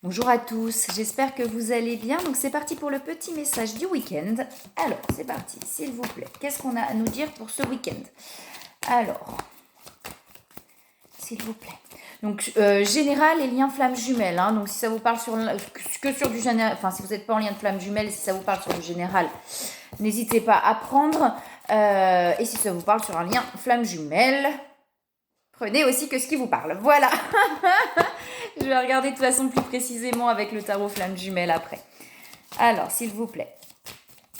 Bonjour à tous, j'espère que vous allez bien. Donc c'est parti pour le petit message du week-end. Alors c'est parti, s'il vous plaît. Qu'est-ce qu'on a à nous dire pour ce week-end? Alors, s'il vous plaît. Donc général et lien flamme jumelle. Donc si ça vous parle que sur du général, enfin si vous n'êtes pas en lien de flamme jumelle, si ça vous parle sur du général, n'hésitez pas à prendre. Et si ça vous parle sur un lien flamme jumelle, prenez aussi que ce qui vous parle. Voilà. Je vais regarder de toute façon plus précisément avec le tarot flamme jumelle après. Alors, s'il vous plaît,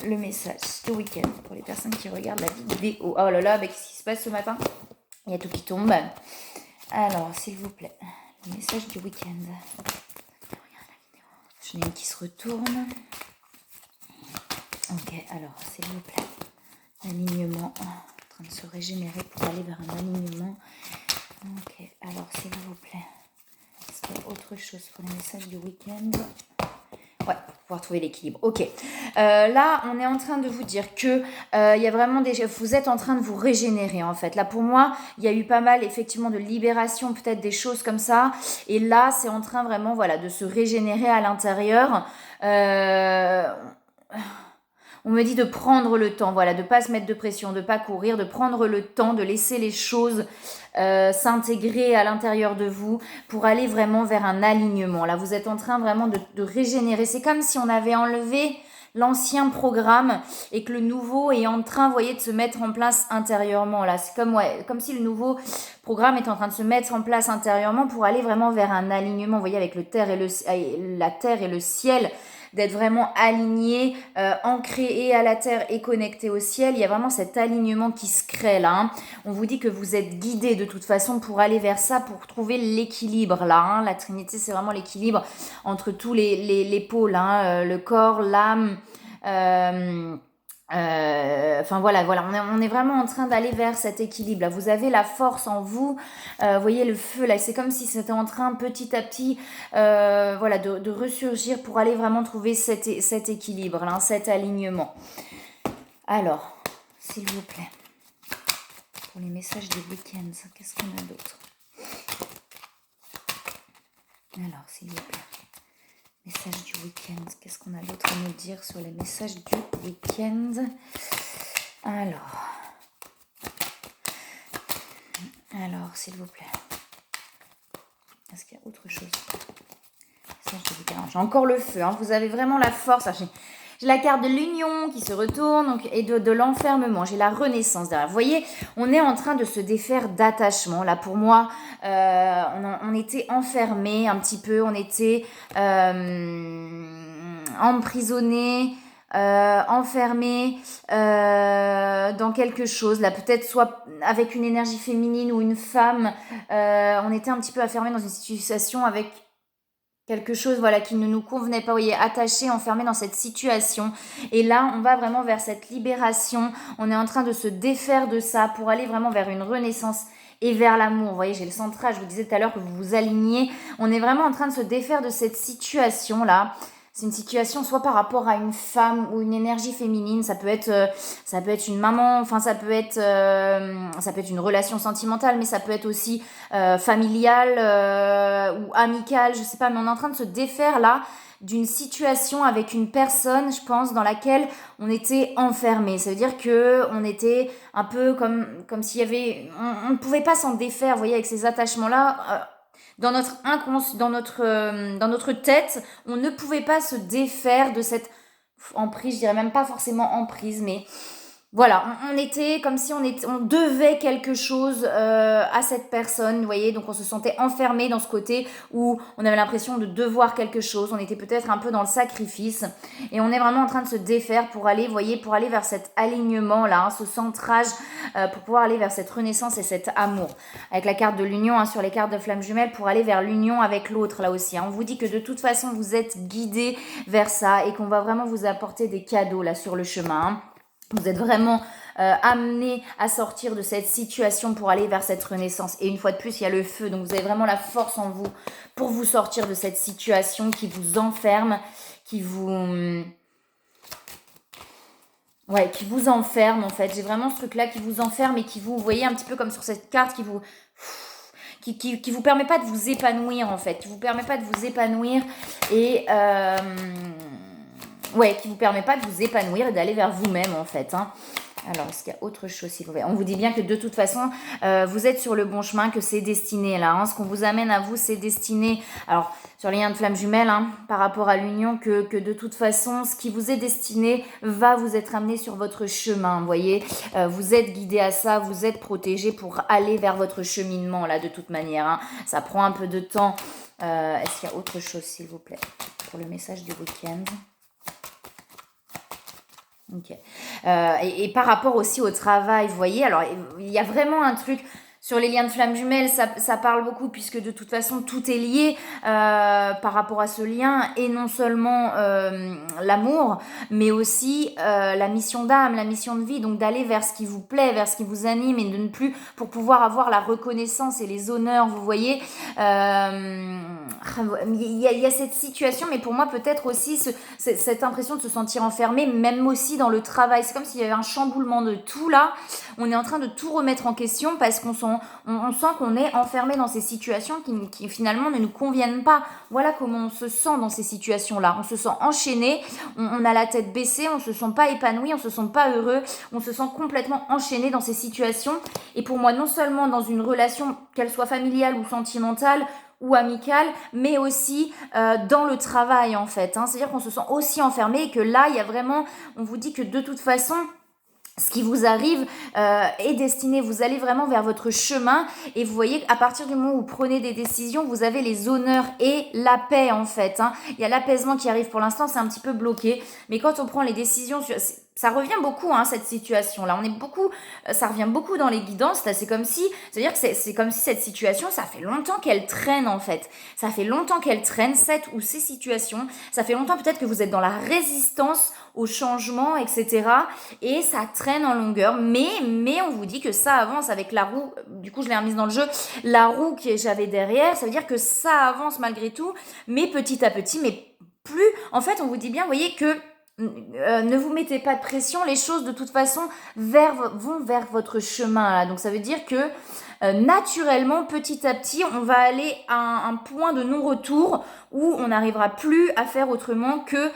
le message du week-end pour les personnes qui regardent la vidéo. Oh là là, qu'est-ce qui se passe ce matin? Il y a tout qui tombe. Alors, s'il vous plaît, le message du week-end. J'en ai une qui se retourne. Ok, alors, s'il vous plaît, alignement en train de se régénérer pour aller vers un alignement. Ok, alors, s'il vous plaît. Est-ce qu'il y a autre chose pour les messages du week-end? Ouais, pour pouvoir trouver l'équilibre. Ok. Là, on est en train de vous dire que il y a vraiment vous êtes en train de vous régénérer en fait. Là, pour moi, il y a eu pas mal effectivement de libération, peut-être des choses comme ça. Et là, c'est en train vraiment, voilà, de se régénérer à l'intérieur. On me dit de prendre le temps, voilà, de pas se mettre de pression, de pas courir, de prendre le temps, de laisser les choses s'intégrer à l'intérieur de vous pour aller vraiment vers un alignement. Là, vous êtes en train vraiment de régénérer. C'est comme si on avait enlevé l'ancien programme et que le nouveau est en train, vous voyez, de se mettre en place intérieurement. Là, c'est comme si le nouveau programme est en train de se mettre en place intérieurement pour aller vraiment vers un alignement. Vous voyez, avec la terre et le ciel, d'être vraiment aligné, ancré et à la terre et connecté au ciel. Il y a vraiment cet alignement qui se crée là. On vous dit que vous êtes guidé de toute façon pour aller vers ça, pour trouver l'équilibre là. La Trinité, c'est vraiment l'équilibre entre tous les pôles, le corps, l'âme. Enfin voilà, on est vraiment en train d'aller vers cet équilibre. Là, vous avez la force en vous. Vous voyez le feu là, c'est comme si c'était en train petit à petit, voilà, de ressurgir pour aller vraiment trouver cet équilibre, là, cet alignement. Alors, s'il vous plaît, pour les messages du week-end, qu'est-ce qu'on a d'autre? Alors, s'il vous plaît. Message du week-end. Qu'est-ce qu'on a d'autre à nous dire sur les messages du week-end? Alors, s'il vous plaît. Est-ce qu'il y a autre chose? Message du week-end. J'ai encore le feu. Vous avez vraiment la force. J'ai la carte de l'union qui se retourne donc, et de l'enfermement. J'ai la renaissance derrière. Vous voyez, on est en train de se défaire d'attachement. Là, pour moi, on était enfermés un petit peu. On était emprisonnés, enfermés dans quelque chose. Là, peut-être soit avec une énergie féminine ou une femme. On était un petit peu enfermés dans une situation avec quelque chose, voilà, qui ne nous convenait pas, vous voyez, attaché, enfermé dans cette situation. Et là, on va vraiment vers cette libération. On est en train de se défaire de ça pour aller vraiment vers une renaissance et vers l'amour. Vous voyez, j'ai le centrage, je vous disais tout à l'heure que vous vous alignez. On est vraiment en train de se défaire de cette situation-là. C'est une situation soit par rapport à une femme ou une énergie féminine, ça peut être une maman, enfin ça peut être une relation sentimentale, mais ça peut être aussi familiale ou amicale, je sais pas, mais on est en train de se défaire là d'une situation avec une personne, je pense, dans laquelle on était enfermé. Ça veut dire que on était un peu comme s'il y avait, on ne pouvait pas s'en défaire, vous voyez, avec ces attachements-là. Dans notre dans notre tête, on ne pouvait pas se défaire de cette emprise, je dirais même pas forcément emprise, mais voilà, on était comme si on devait quelque chose à cette personne, vous voyez, donc on se sentait enfermé dans ce côté où on avait l'impression de devoir quelque chose, on était peut-être un peu dans le sacrifice, et on est vraiment en train de se défaire pour aller, vous voyez, pour aller vers cet alignement-là, ce centrage, pour pouvoir aller vers cette renaissance et cet amour. Avec la carte de l'union, sur les cartes de flamme jumelle, pour aller vers l'union avec l'autre, là aussi. On vous dit que de toute façon, vous êtes guidés vers ça, et qu'on va vraiment vous apporter des cadeaux, là, sur le chemin. Vous êtes vraiment amené à sortir de cette situation pour aller vers cette renaissance. Et une fois de plus, il y a le feu. Donc, vous avez vraiment la force en vous pour vous sortir de cette situation qui vous enferme, qui vous enferme en fait. J'ai vraiment ce truc-là qui vous enferme et qui vous voyez un petit peu comme sur cette carte, qui qui vous permet pas de vous épanouir en fait, qui vous permet pas de vous épanouir et ouais, qui vous permet pas de vous épanouir et d'aller vers vous-même en fait, hein. Alors, est-ce qu'il y a autre chose s'il vous plaît? On vous dit bien que de toute façon, vous êtes sur le bon chemin, que c'est destiné là, hein. Ce qu'on vous amène à vous, c'est destiné. Alors, sur les liens de flammes jumelles, hein, par rapport à l'union, que de toute façon, ce qui vous est destiné va vous être amené sur votre chemin. Vous voyez, vous êtes guidé à ça, vous êtes protégé pour aller vers votre cheminement là, de toute manière, hein. Ça prend un peu de temps. Est-ce qu'il y a autre chose s'il vous plaît pour le message du week-end? Ok. Et par rapport aussi au travail, vous voyez, alors il y a vraiment un truc sur les liens de flammes jumelles, ça parle beaucoup puisque de toute façon tout est lié par rapport à ce lien et non seulement l'amour, mais aussi la mission d'âme, la mission de vie, donc d'aller vers ce qui vous plaît, vers ce qui vous anime et de ne plus pour pouvoir avoir la reconnaissance et les honneurs, vous voyez. Il y a cette situation, mais pour moi peut-être aussi cette impression de se sentir enfermé, même aussi dans le travail. C'est comme s'il y avait un chamboulement de tout là. On est en train de tout remettre en question parce qu'on sent qu'on est enfermé dans ces situations qui finalement ne nous conviennent pas. Voilà comment on se sent dans ces situations-là. On se sent enchaîné, on a la tête baissée, on se sent pas épanoui, on se sent pas heureux, on se sent complètement enchaîné dans ces situations. Et pour moi, non seulement dans une relation, qu'elle soit familiale ou sentimentale, ou amicale, mais aussi dans le travail en fait, hein. C'est-à-dire qu'on se sent aussi enfermé et que là, il y a vraiment, on vous dit que de toute façon, ce qui vous arrive est destiné, vous allez vraiment vers votre chemin et vous voyez qu'à partir du moment où vous prenez des décisions, vous avez les honneurs et la paix en fait, hein. Il y a l'apaisement qui arrive pour l'instant, c'est un petit peu bloqué, mais quand on prend les décisions, ça revient beaucoup, hein, cette situation-là. On est beaucoup, ça revient beaucoup dans les guidances. Là, c'est comme si, c'est-à-dire que c'est comme si cette situation, ça fait longtemps qu'elle traîne en fait. Ça fait longtemps qu'elle traîne, cette ou ces situations. Ça fait longtemps peut-être que vous êtes dans la résistance au changement, etc. Et ça traîne en longueur. Mais on vous dit que ça avance avec la roue. Du coup, je l'ai remise dans le jeu. La roue que j'avais derrière, ça veut dire que ça avance malgré tout, mais petit à petit, mais plus. En fait, on vous dit bien, vous voyez que ne vous mettez pas de pression, les choses de toute façon vont vers votre chemin là. Donc ça veut dire que naturellement, petit à petit, on va aller à un point de non-retour où on n'arrivera plus à faire autrement que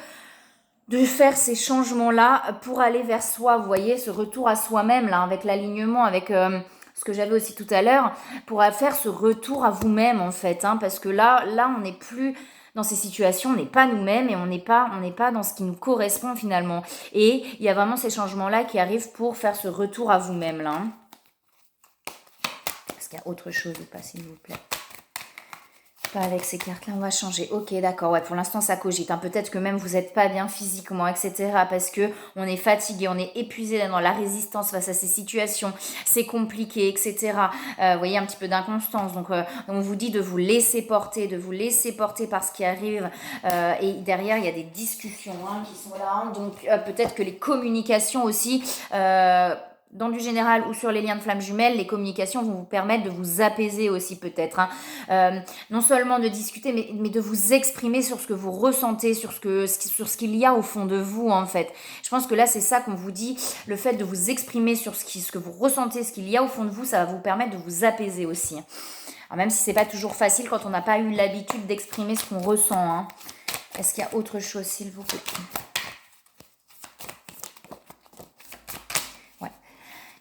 de faire ces changements-là pour aller vers soi, vous voyez, ce retour à soi-même là, avec l'alignement, avec ce que j'avais aussi tout à l'heure, pour faire ce retour à vous-même en fait, hein, parce que là on n'est plus dans ces situations, on n'est pas nous-mêmes et on n'est pas dans ce qui nous correspond finalement. Et il y a vraiment ces changements-là qui arrivent pour faire ce retour à vous-même là, hein. Est-ce qu'il y a autre chose ou pas, s'il vous plaît? Pas avec ces cartes-là, on va changer. Ok, d'accord, ouais, pour l'instant ça cogite, hein. Peut-être que même vous n'êtes pas bien physiquement, etc. Parce que on est fatigué, on est épuisé là, dans la résistance face à ces situations, c'est compliqué, etc. Vous voyez, un petit peu d'inconstance. Donc on vous dit de vous laisser porter, par ce qui arrive. Et derrière, il y a des discussions, hein, qui sont là. Donc peut-être que les communications aussi... dans du général ou sur les liens de flammes jumelles, les communications vont vous permettre de vous apaiser aussi peut-être, hein. Non seulement de discuter, mais de vous exprimer sur ce que vous ressentez, sur ce qu'il y a au fond de vous en fait. Je pense que là c'est ça qu'on vous dit, le fait de vous exprimer sur ce que vous ressentez, ce qu'il y a au fond de vous, ça va vous permettre de vous apaiser aussi. Alors, même si c'est pas toujours facile quand on n'a pas eu l'habitude d'exprimer ce qu'on ressent, hein. Est-ce qu'il y a autre chose s'il vous plaît?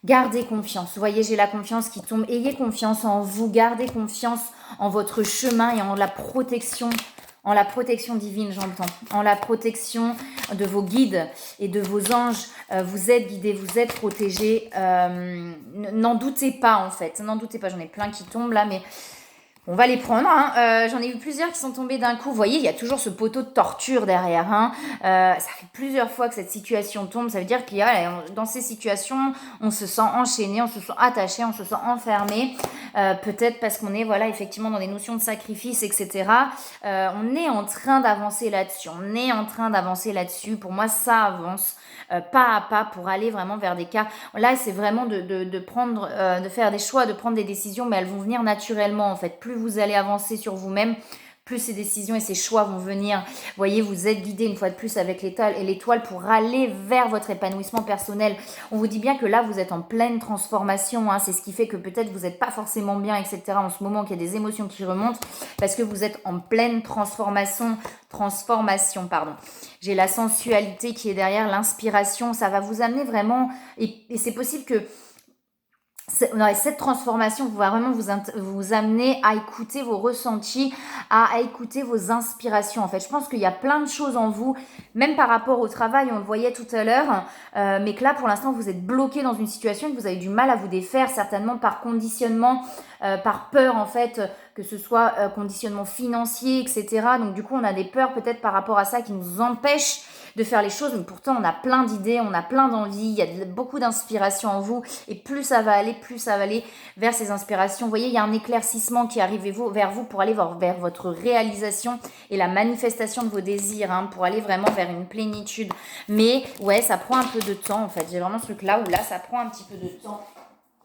Gardez confiance. Vous voyez, j'ai la confiance qui tombe. Ayez confiance en vous. Gardez confiance en votre chemin et en la protection divine, j'entends. En la protection de vos guides et de vos anges. Vous êtes guidés, vous êtes protégés. N'en doutez pas, en fait. N'en doutez pas. J'en ai plein qui tombent là, mais... on va les prendre, hein. J'en ai eu plusieurs qui sont tombés d'un coup. Vous voyez, il y a toujours ce poteau de torture derrière, hein. Ça fait plusieurs fois que cette situation tombe. Ça veut dire qu'il y a, dans ces situations, on se sent enchaîné, on se sent attaché, on se sent enfermé. Peut-être parce qu'on est, voilà, effectivement dans des notions de sacrifice, etc. On est en train d'avancer là-dessus. Pour moi, ça avance. Pas à pas pour aller vraiment vers des cas. Là, c'est vraiment de prendre, de faire des choix, de prendre des décisions, mais elles vont venir naturellement en fait. Plus vous allez avancer sur vous-même, plus ces décisions et ces choix vont venir. Vous voyez, vous êtes guidé une fois de plus avec l'étoile pour aller vers votre épanouissement personnel. On vous dit bien que là, vous êtes en pleine transformation. Hein. C'est ce qui fait que peut-être vous n'êtes pas forcément bien, etc. en ce moment, qu'il y a des émotions qui remontent parce que vous êtes en pleine transformation. J'ai la sensualité qui est derrière, l'inspiration. Ça va vous amener vraiment... Et c'est possible que cette transformation va vraiment vous amener à écouter vos ressentis, à écouter vos inspirations. En fait, je pense qu'il y a plein de choses en vous, même par rapport au travail, on le voyait tout à l'heure, mais que là, pour l'instant, vous êtes bloqué dans une situation que vous avez du mal à vous défaire, certainement par conditionnement, par peur, en fait, que ce soit conditionnement financier, etc. Donc, du coup, on a des peurs peut-être par rapport à ça qui nous empêchent de faire les choses, mais pourtant on a plein d'idées, on a plein d'envies, il y a beaucoup d'inspiration en vous, et plus ça va aller vers ces inspirations. Vous voyez, il y a un éclaircissement qui arrive vers vous pour aller vers votre réalisation et la manifestation de vos désirs, hein, pour aller vraiment vers une plénitude. Mais ouais, ça prend un peu de temps en fait, j'ai vraiment ce truc là où là ça prend un petit peu de temps.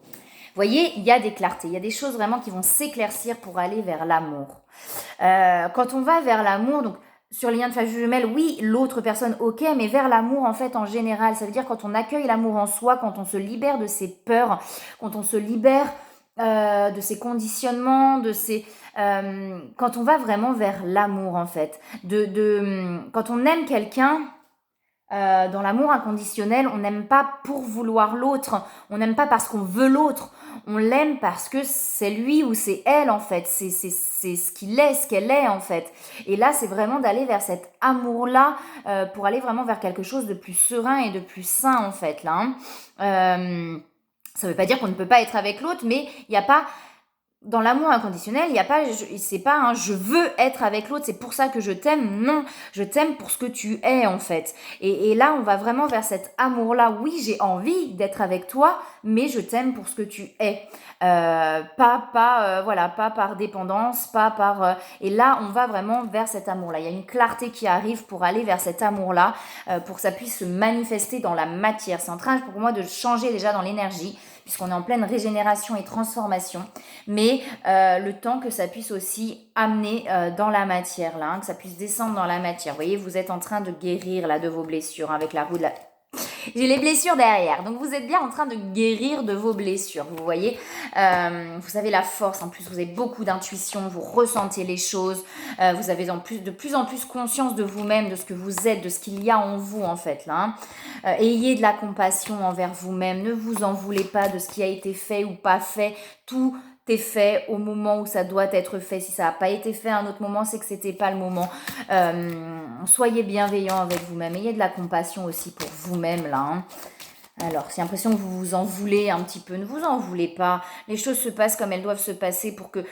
Vous voyez, il y a des clartés, il y a des choses vraiment qui vont s'éclaircir pour aller vers l'amour. Quand on va vers l'amour, donc sur les liens de famille jumelle, oui, l'autre personne, ok, mais vers l'amour en fait en général. Ça veut dire quand on accueille l'amour en soi, quand on se libère de ses peurs, quand on se libère de ses conditionnements, quand on va vraiment vers l'amour en fait. Quand on aime quelqu'un, dans l'amour inconditionnel, on n'aime pas pour vouloir l'autre, on n'aime pas parce qu'on veut l'autre, on l'aime parce que c'est lui ou c'est elle en fait, c'est ce qu'il est, ce qu'elle est en fait. Et là, c'est vraiment d'aller vers cet amour-là pour aller vraiment vers quelque chose de plus serein et de plus sain en fait là. Ça veut pas dire qu'on ne peut pas être avec l'autre, mais il n'y a pas... Dans l'amour inconditionnel, il y a pas, c'est pas un je veux être avec l'autre, c'est pour ça que je t'aime. Non, je t'aime pour ce que tu es en fait. Et là, on va vraiment vers cet amour-là. Oui, j'ai envie d'être avec toi, mais je t'aime pour ce que tu es. Pas par dépendance, pas par. Et là, on va vraiment vers cet amour-là. Il y a une clarté qui arrive pour aller vers cet amour-là, pour que ça puisse se manifester dans la matière. C'est en train pour moi de changer déjà dans l'énergie, puisqu'on est en pleine régénération et transformation, mais le temps que ça puisse aussi amener dans la matière, là, hein, que ça puisse descendre dans la matière. Vous voyez, vous êtes en train de guérir là de vos blessures, hein, avec la roue de la... J'ai les blessures derrière, donc vous êtes bien en train de guérir de vos blessures, vous voyez. Vous avez la force, en plus vous avez beaucoup d'intuition, vous ressentez les choses, vous avez de plus en plus conscience de vous-même, de ce que vous êtes, de ce qu'il y a en vous en fait là. Hein. Ayez de la compassion envers vous-même, ne vous en voulez pas de ce qui a été fait ou pas fait, tout est fait au moment où ça doit être fait. Si ça n'a pas été fait à un autre moment, c'est que c'était pas le moment. Soyez bienveillant avec vous-même. Ayez de la compassion aussi pour vous-même là. Hein. Alors, j'ai l'impression que vous vous en voulez un petit peu. Ne vous en voulez pas. Les choses se passent comme elles doivent se passer pour que...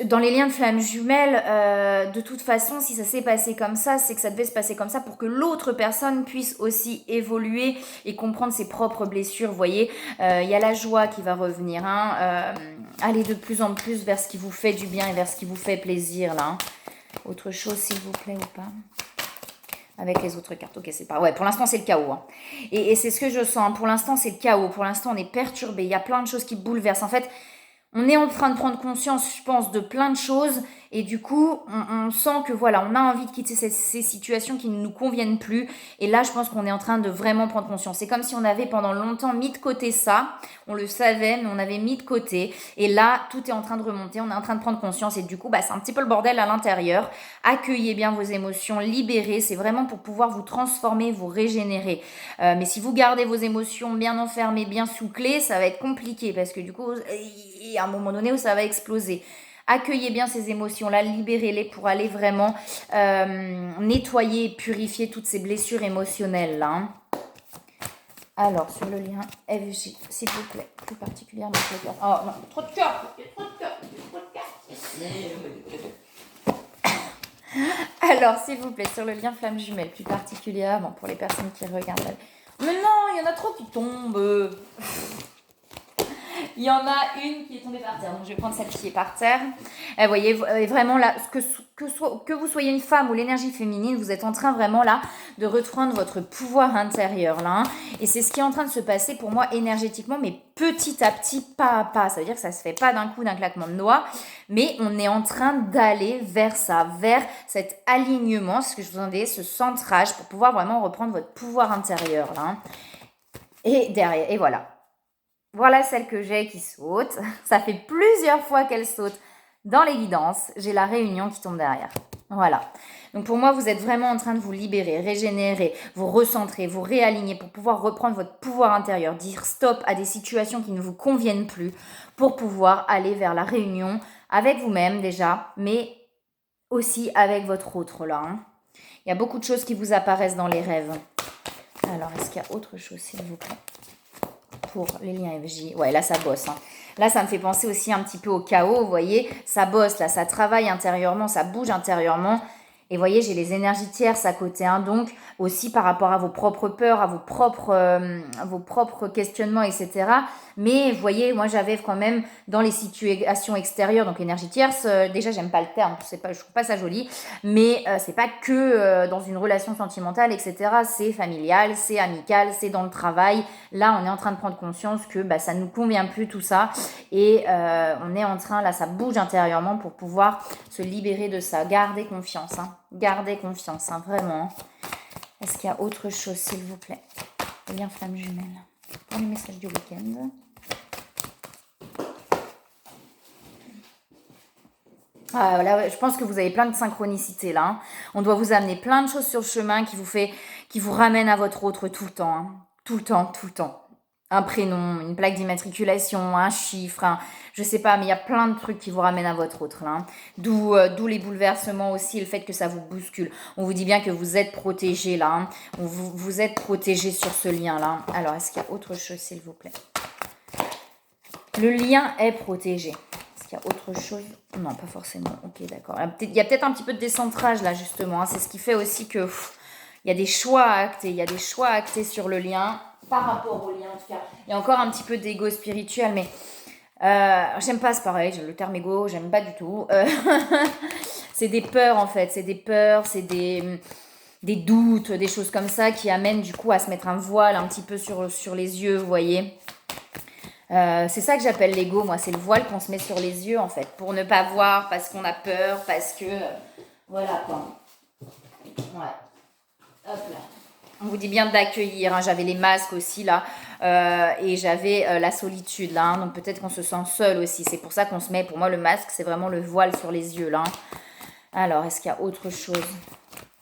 Dans les liens de flammes jumelles, de toute façon, si ça s'est passé comme ça, c'est que ça devait se passer comme ça pour que l'autre personne puisse aussi évoluer et comprendre ses propres blessures. Vous voyez, il y a la joie qui va revenir. Hein, allez de plus en plus vers ce qui vous fait du bien et vers ce qui vous fait plaisir. Là, hein. Autre chose, s'il vous plaît, ou pas? Avec les autres cartes, ok, c'est pas... Ouais, pour l'instant, c'est le chaos. Hein. Et c'est ce que je sens. Hein. Pour l'instant, c'est le chaos. Pour l'instant, on est perturbé. Il y a plein de choses qui bouleversent. En fait... On est en train de prendre conscience, je pense, de plein de choses et du coup, on sent que voilà, on a envie de quitter ces situations qui ne nous conviennent plus. Et là, je pense qu'on est en train de vraiment prendre conscience. C'est comme si on avait pendant longtemps mis de côté ça. On le savait, mais on avait mis de côté. Et là, tout est en train de remonter. On est en train de prendre conscience et du coup, c'est un petit peu le bordel à l'intérieur. Accueillez bien vos émotions, libérez. C'est vraiment pour pouvoir vous transformer, vous régénérer. Mais si vous gardez vos émotions bien enfermées, bien sous clé, ça va être compliqué parce que du coup... Il y a un moment donné où ça va exploser. Accueillez bien ces émotions-là, libérez-les pour aller vraiment nettoyer et purifier toutes ces blessures émotionnelles-là. Hein. Alors, sur le lien FJ, s'il vous plaît, plus particulièrement le cœur. Oh non, trop de cœur, trop de cœur. Alors, s'il vous plaît, sur le lien flamme jumelle, plus particulièrement pour les personnes qui regardent. Mais non, il y en a trop qui tombent. Il y en a une qui est tombée par terre, donc je vais prendre celle qui est par terre. Vous voyez, vraiment là, que vous soyez une femme ou l'énergie féminine, vous êtes en train vraiment là de reprendre votre pouvoir intérieur là. Et c'est ce qui est en train de se passer pour moi énergétiquement, mais petit à petit, pas à pas. Ça veut dire que ça se fait pas d'un coup, d'un claquement de doigts, mais on est en train d'aller vers ça, vers cet alignement, ce que je vous en dis, ce centrage pour pouvoir vraiment reprendre votre pouvoir intérieur là. Et derrière, et voilà. Voilà celle que j'ai qui saute. Ça fait plusieurs fois qu'elle saute dans les guidances. J'ai la réunion qui tombe derrière. Voilà. Donc pour moi, vous êtes vraiment en train de vous libérer, régénérer, vous recentrer, vous réaligner pour pouvoir reprendre votre pouvoir intérieur, dire stop à des situations qui ne vous conviennent plus pour pouvoir aller vers la réunion avec vous-même déjà, mais aussi avec votre autre là. Il y a beaucoup de choses qui vous apparaissent dans les rêves. Alors, est-ce qu'il y a autre chose, s'il vous plaît, pour les liens FJ? Ouais, là, ça bosse. Hein. Là, ça me fait penser aussi un petit peu au chaos, vous voyez. Ça bosse, là, ça travaille intérieurement, ça bouge intérieurement. Et vous voyez, j'ai les énergies tierces à côté. Hein, donc, aussi par rapport à vos propres peurs, à vos propres questionnements, etc. Mais vous voyez, moi, j'avais quand même dans les situations extérieures, donc énergie tierce, déjà, j'aime pas le terme, je trouve pas ça joli. Mais c'est pas que dans une relation sentimentale, etc. C'est familial, c'est amical, c'est dans le travail. Là, on est en train de prendre conscience que ça ne nous convient plus tout ça. Et on est en train, là, ça bouge intérieurement pour pouvoir se libérer de ça. Gardez confiance, hein. Gardez confiance, hein, vraiment. Est-ce qu'il y a autre chose, s'il vous plaît? Le lien flamme jumelle. Pour le message du week-end. Ah, voilà, je pense que vous avez plein de synchronicité là. Hein. On doit vous amener plein de choses sur le chemin qui vous ramène à votre autre tout le temps. Hein. Tout le temps, tout le temps. Un prénom, une plaque d'immatriculation, un chiffre, je sais pas, mais il y a plein de trucs qui vous ramènent à votre autre là. Hein. D'où les bouleversements aussi, le fait que ça vous bouscule. On vous dit bien que vous êtes protégé là. Hein. Vous êtes protégé sur ce lien là. Alors, est-ce qu'il y a autre chose, s'il vous plaît? Le lien est protégé. Est-ce qu'il y a autre chose? Non, pas forcément. Ok, d'accord. Il y a peut-être un petit peu de décentrage là, justement. Hein. C'est ce qui fait aussi que il y a des choix à acter. Il y a des choix à acter sur le lien, par rapport au lien en tout cas. Il y a encore un petit peu d'ego spirituel, mais j'aime pas, c'est pareil. Le terme ego, j'aime pas du tout. C'est des peurs en fait. C'est des peurs, c'est des doutes, des choses comme ça qui amènent du coup à se mettre un voile un petit peu sur les yeux, vous voyez. C'est ça que j'appelle l'ego, moi, c'est le voile qu'on se met sur les yeux en fait, pour ne pas voir, parce qu'on a peur, parce que voilà quoi. Ouais. Hop là. On vous dit bien d'accueillir, hein. J'avais les masques aussi là, et j'avais la solitude là, hein. Donc peut-être qu'on se sent seul aussi, c'est pour ça qu'on se met, pour moi le masque c'est vraiment le voile sur les yeux là. Hein. Alors, est-ce qu'il y a autre chose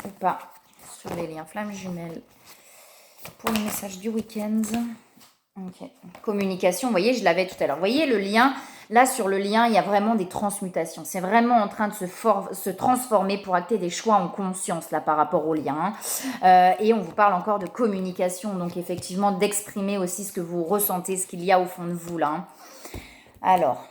ou pas sur les liens flammes jumelles pour le message du week-end? Ok. Communication, vous voyez, je l'avais tout à l'heure. Vous voyez le lien, là sur le lien, il y a vraiment des transmutations. C'est vraiment en train de se transformer pour acter des choix en conscience là par rapport au lien. Et on vous parle encore de communication, donc effectivement d'exprimer aussi ce que vous ressentez, ce qu'il y a au fond de vous là. Alors,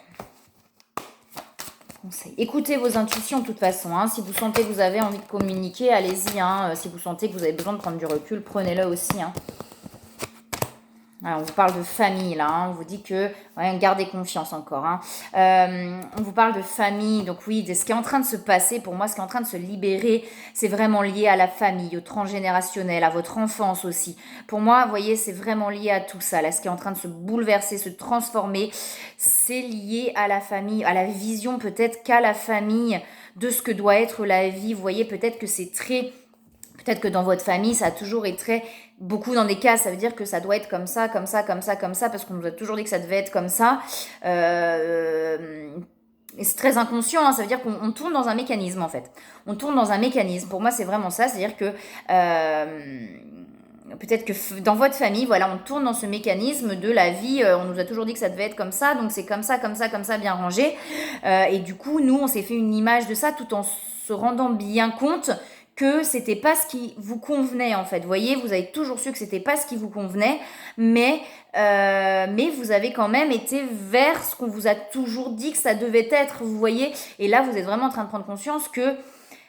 conseil. Écoutez vos intuitions de toute façon. Hein. Si vous sentez que vous avez envie de communiquer, allez-y. Hein. Si vous sentez que vous avez besoin de prendre du recul, prenez-le aussi. Hein. Alors, on vous parle de famille là, hein. On vous dit que gardez confiance encore. Hein. On vous parle de famille, donc oui, de ce qui est en train de se passer, pour moi, ce qui est en train de se libérer, c'est vraiment lié à la famille, au transgénérationnel, à votre enfance aussi. Pour moi, vous voyez, c'est vraiment lié à tout ça, là, ce qui est en train de se bouleverser, se transformer, c'est lié à la famille, à la vision peut-être qu'a la famille de ce que doit être la vie. Vous voyez, peut-être que c'est très... Peut-être que dans votre famille, ça a toujours été beaucoup dans des cas, ça veut dire que ça doit être comme ça, comme ça, comme ça, comme ça, parce qu'on nous a toujours dit que ça devait être comme ça. Et c'est très inconscient, hein, ça veut dire qu'on tourne dans un mécanisme en fait. On tourne dans un mécanisme. Pour moi, c'est vraiment ça, c'est-à-dire que peut-être que dans votre famille, voilà, on tourne dans ce mécanisme de la vie. On nous a toujours dit que ça devait être comme ça, donc c'est comme ça, comme ça, comme ça, bien rangé. Et du coup, nous, on s'est fait une image de ça tout en se rendant bien compte que c'était pas ce qui vous convenait en fait. Vous voyez, vous avez toujours su que c'était pas ce qui vous convenait, mais vous avez quand même été vers ce qu'on vous a toujours dit que ça devait être, vous voyez. Et là, vous êtes vraiment en train de prendre conscience que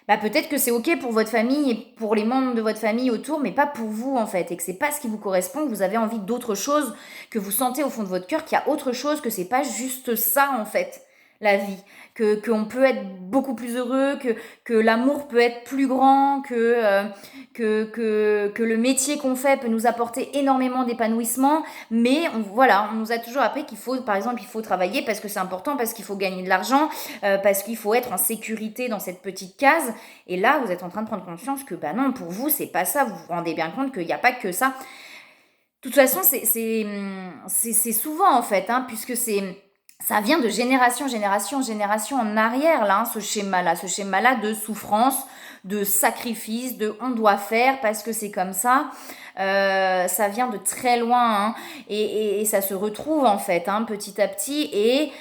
bah peut-être que c'est ok pour votre famille et pour les membres de votre famille autour, mais pas pour vous en fait, et que c'est pas ce qui vous correspond, que vous avez envie d'autre chose, que vous sentez au fond de votre cœur qu'il y a autre chose, que c'est pas juste ça en fait, la vie, que qu'on peut être beaucoup plus heureux, que l'amour peut être plus grand, que le métier qu'on fait peut nous apporter énormément d'épanouissement, mais voilà, on nous a toujours appris qu'il faut, par exemple, il faut travailler parce que c'est important, parce qu'il faut gagner de l'argent, parce qu'il faut être en sécurité dans cette petite case. Et là, vous êtes en train de prendre conscience que, bah non, pour vous, c'est pas ça. Vous vous rendez bien compte qu'il n'y a pas que ça. De toute façon, c'est souvent, en fait, hein, puisque ça vient de génération en arrière, là, hein, ce schéma-là de souffrance, de sacrifice, de on doit faire parce que c'est comme ça. Ça vient de très loin, hein, et ça se retrouve en fait, hein, petit à petit, et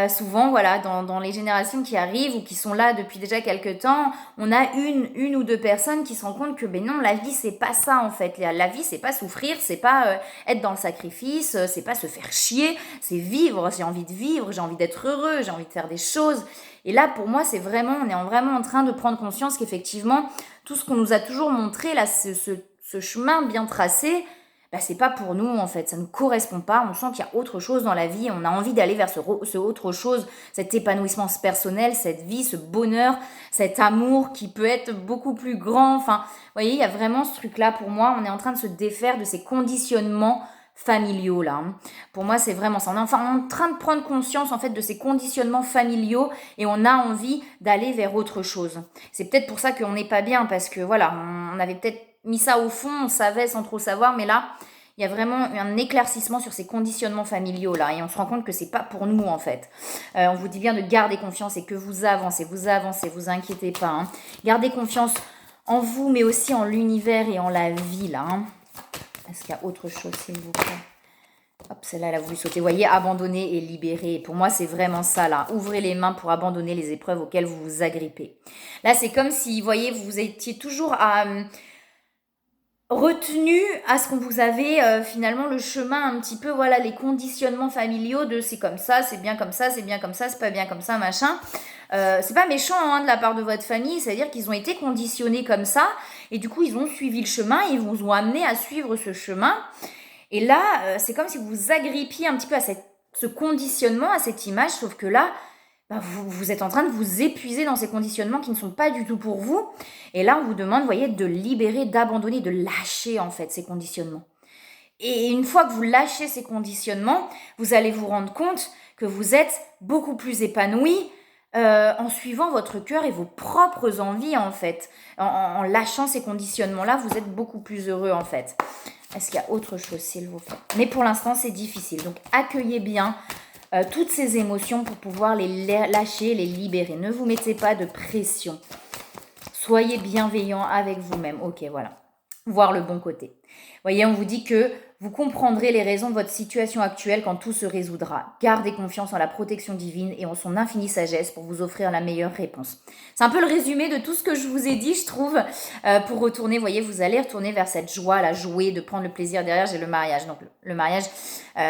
souvent voilà, dans les générations qui arrivent ou qui sont là depuis déjà quelques temps, on a une ou deux personnes qui se rendent compte que ben non, la vie c'est pas ça en fait, la vie c'est pas souffrir, c'est pas être dans le sacrifice, c'est pas se faire chier, c'est vivre, j'ai envie de vivre, j'ai envie d'être heureux, j'ai envie de faire des choses. Et là, pour moi, on est vraiment en train de prendre conscience qu'effectivement, tout ce qu'on nous a toujours montré, là, ce chemin bien tracé, bah, c'est pas pour nous, en fait. Ça ne correspond pas. On sent qu'il y a autre chose dans la vie. On a envie d'aller vers ce autre chose, cet épanouissement personnel, cette vie, ce bonheur, cet amour qui peut être beaucoup plus grand. Enfin, vous voyez, il y a vraiment ce truc-là pour moi. On est en train de se défaire de ces conditionnements familiaux là. Pour moi, c'est vraiment ça. On est enfin en train de prendre conscience en fait de ces conditionnements familiaux et on a envie d'aller vers autre chose. C'est peut-être pour ça qu'on n'est pas bien parce que voilà, on avait peut-être mis ça au fond, on savait sans trop savoir, mais là, il y a vraiment un éclaircissement sur ces conditionnements familiaux là et on se rend compte que c'est pas pour nous en fait. On vous dit bien de garder confiance et que vous avancez, vous inquiétez pas. Hein. Gardez confiance en vous mais aussi en l'univers et en la vie là. Hein. Est-ce qu'il y a autre chose, s'il vous plaît? Hop, celle-là, elle a voulu sauter. Vous voyez, abandonner et libérer. Pour moi, c'est vraiment ça, là. Ouvrez les mains pour abandonner les épreuves auxquelles vous vous agrippez. Là, c'est comme si, vous voyez, vous étiez toujours retenu à ce qu'on vous avait finalement le chemin un petit peu, voilà, les conditionnements familiaux de c'est comme ça, c'est bien comme ça, c'est bien comme ça, c'est pas bien comme ça, machin. C'est pas méchant hein, de la part de votre famille, c'est-à-dire qu'ils ont été conditionnés comme ça et du coup ils ont suivi le chemin, ils vous ont amené à suivre ce chemin. Et là, c'est comme si vous vous agrippiez un petit peu à ce conditionnement, à cette image, sauf que là, bah, vous êtes en train de vous épuiser dans ces conditionnements qui ne sont pas du tout pour vous. Et là, on vous demande, vous voyez, de libérer, d'abandonner, de lâcher en fait ces conditionnements. Et une fois que vous lâchez ces conditionnements, vous allez vous rendre compte que vous êtes beaucoup plus épanoui en suivant votre cœur et vos propres envies en fait. En lâchant ces conditionnements-là, vous êtes beaucoup plus heureux en fait. Est-ce qu'il y a autre chose, s'il vous plaît? Mais pour l'instant, c'est difficile. Donc, accueillez bien toutes ces émotions pour pouvoir les lâcher, les libérer. Ne vous mettez pas de pression. Soyez bienveillant avec vous-même. Ok, voilà. Voir le bon côté. Voyez, on vous dit que vous comprendrez les raisons de votre situation actuelle quand tout se résoudra. Gardez confiance en la protection divine et en son infinie sagesse pour vous offrir la meilleure réponse. C'est un peu le résumé de tout ce que je vous ai dit, je trouve, pour retourner. Voyez, vous allez retourner vers cette joie, la jouer, de prendre le plaisir derrière. J'ai le mariage. Donc, le mariage,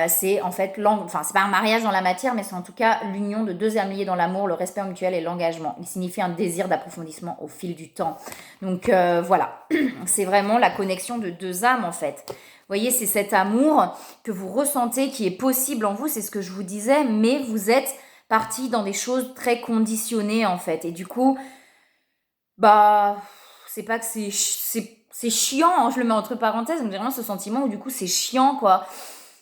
c'est en fait, c'est pas un mariage dans la matière, mais c'est en tout cas l'union de deux âmes liées dans l'amour, le respect mutuel et l'engagement. Il signifie un désir d'approfondissement au fil du temps. Donc, voilà. C'est vraiment la connexion de deux âmes, en fait. Vous voyez, c'est cet amour que vous ressentez qui est possible en vous, c'est ce que je vous disais, mais vous êtes parti dans des choses très conditionnées en fait. Et du coup, bah, c'est pas que c'est chiant, hein, je le mets entre parenthèses, mais vraiment ce sentiment où du coup c'est chiant quoi.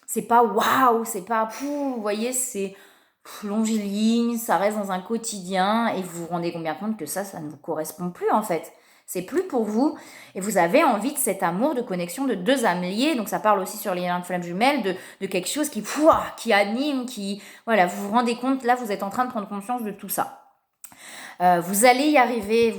C'est pas waouh, c'est pas vous voyez, c'est longiligne, ça reste dans un quotidien et vous vous rendez bien compte que ça ne vous correspond plus en fait. C'est plus pour vous et vous avez envie de cet amour, de connexion de deux âmes liées. Donc ça parle aussi sur les liens de flammes jumelles, de quelque chose qui anime, voilà, vous vous rendez compte, là vous êtes en train de prendre conscience de tout ça. Vous allez y arriver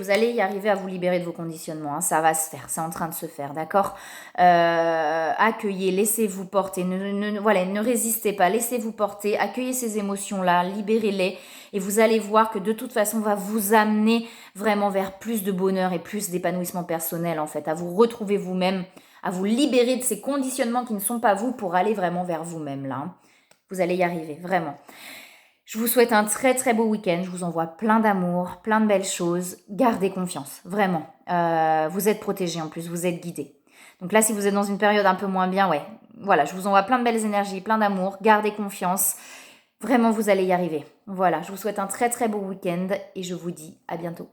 à vous libérer de vos conditionnements, hein, ça va se faire, c'est en train de se faire, d'accord. Accueillez, laissez-vous porter, ne résistez pas, laissez-vous porter, accueillez ces émotions-là, libérez-les, et vous allez voir que de toute façon, va vous amener vraiment vers plus de bonheur et plus d'épanouissement personnel, en fait, à vous retrouver vous-même, à vous libérer de ces conditionnements qui ne sont pas vous pour aller vraiment vers vous-même, là. Hein. Vous allez y arriver, vraiment. Je vous souhaite un très très beau week-end. Je vous envoie plein d'amour, plein de belles choses. Gardez confiance, vraiment. Vous êtes protégés en plus, vous êtes guidés. Donc là, si vous êtes dans une période un peu moins bien, ouais, voilà, je vous envoie plein de belles énergies, plein d'amour. Gardez confiance. Vraiment, vous allez y arriver. Voilà, je vous souhaite un très très beau week-end et je vous dis à bientôt.